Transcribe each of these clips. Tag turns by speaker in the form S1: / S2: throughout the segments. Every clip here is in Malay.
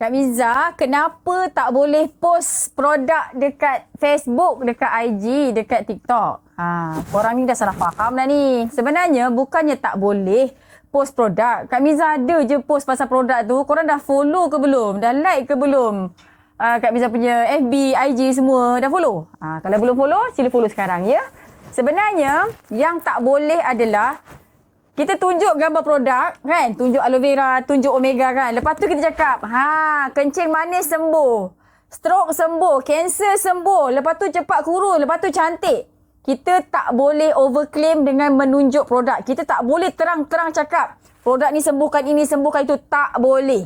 S1: Kak Miza, kenapa tak boleh post produk dekat Facebook, dekat IG, dekat TikTok? Korang ni dah salah faham dah ni. Sebenarnya bukannya tak boleh post produk. Kak Miza ada je post pasal produk tu. Korang dah follow ke belum? Dah like ke belum? Kak Miza punya FB, IG semua dah follow? Kalau belum follow, sila follow sekarang ya. Sebenarnya yang tak boleh adalah kita tunjuk gambar produk kan, tunjuk aloe vera, tunjuk omega kan. Lepas tu kita cakap, kencing manis sembuh, stroke sembuh, kanser sembuh, lepas tu cepat kurus, lepas tu cantik. Kita tak boleh overclaim dengan menunjuk produk. Kita tak boleh terang-terang cakap produk ni sembuhkan ini, sembuhkan itu, tak boleh.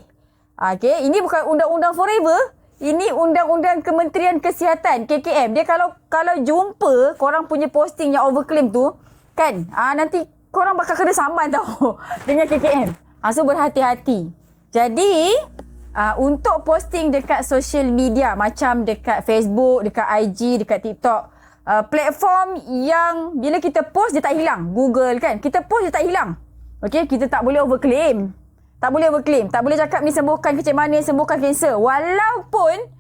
S1: Okey, ini bukan undang-undang forever. Ini undang-undang Kementerian Kesihatan KKM. Dia kalau jumpa korang punya posting yang overclaim tu kan, nanti korang bakal kena saman tau dengan KKM. So berhati-hati. Jadi untuk posting dekat social media macam dekat Facebook, dekat IG, dekat TikTok, platform yang bila kita post dia tak hilang. Google kan, kita post dia tak hilang. Okey, kita tak boleh overclaim. Tak boleh overclaim. Tak boleh cakap ni sembuhkan kencing manis, sembuhkan kanser. Walaupun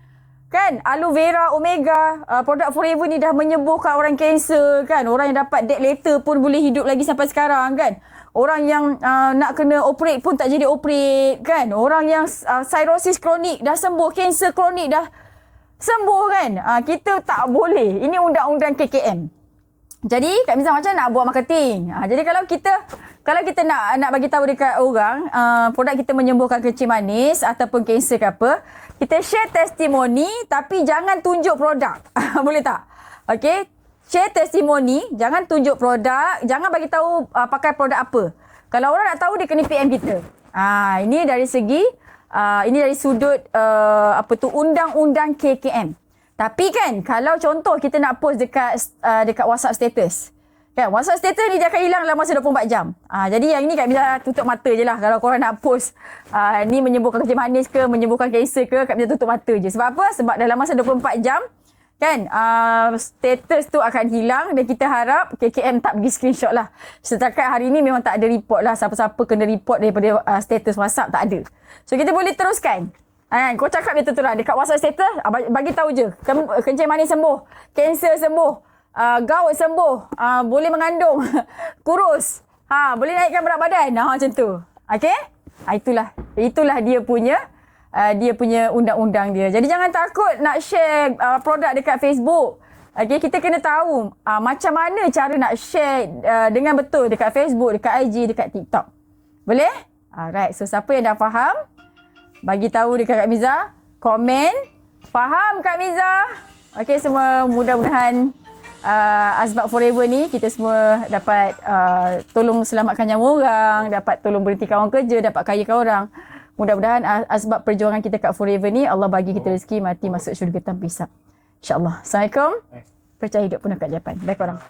S1: kan aloe vera, omega, produk forever ni dah menyembuhkan orang kanser kan. Orang yang dapat death letter pun boleh hidup lagi sampai sekarang kan. Orang yang nak kena operate pun tak jadi operate kan. Orang yang cirrhosis kronik dah sembuh, kanser kronik dah sembuh kan. Kita tak boleh. Ini undang-undang KKM. Jadi Kak Miza macam nak buat marketing. Jadi kalau kita nak bagi tahu dekat orang produk kita menyembuhkan kencing manis ataupun kanser ke apa, kita share testimoni tapi jangan tunjuk produk. Boleh tak? Okey, share testimoni, jangan tunjuk produk, jangan bagi tahu pakai produk apa. Kalau orang nak tahu dia kena PM kita. Ini dari segi ini dari sudut undang-undang KKM. Tapi kan kalau contoh kita nak post dekat WhatsApp status. Kan, WhatsApp status ni dia akan hilang dalam masa 24 jam. Jadi yang ini Kak Miza tutup mata je lah. Kalau korang nak post ni menyembuhkan kencing manis ke, menyembuhkan kanser ke, Kak Miza tutup mata je. Sebab apa? Sebab dalam masa 24 jam kan status tu akan hilang dan kita harap KKM tak pergi screenshot lah. Setakat hari ni memang tak ada report lah. Siapa-siapa kena report daripada status WhatsApp tak ada. So kita boleh teruskan. Kau cakap dia terang dekat WhatsApp status, bagi tahu je kencing manis sembuh, kanser sembuh, gout sembuh, boleh mengandung, kurus, boleh naikkan berat badan, macam tu. Okey? Itulah dia punya undang-undang dia. Jadi jangan takut nak share produk dekat Facebook. Okey, kita kena tahu macam mana cara nak share dengan betul dekat Facebook, dekat IG, dekat TikTok. Boleh? Alright, so siapa yang dah faham, bagi tahu dekat Kak Miza, komen, faham Kak Miza. Okey, semua mudah-mudahan Azbak Forever ni kita semua dapat tolong selamatkan nyawa orang, dapat tolong berhentikan orang kerja, dapat kayakan orang. Mudah-mudahan asbab perjuangan kita kat Forever ni Allah bagi kita rezeki mati masuk syurga tanpa hisap. InsyaAllah. Assalamualaikum. Percaya hidup penuh keajaiban. Baik orang.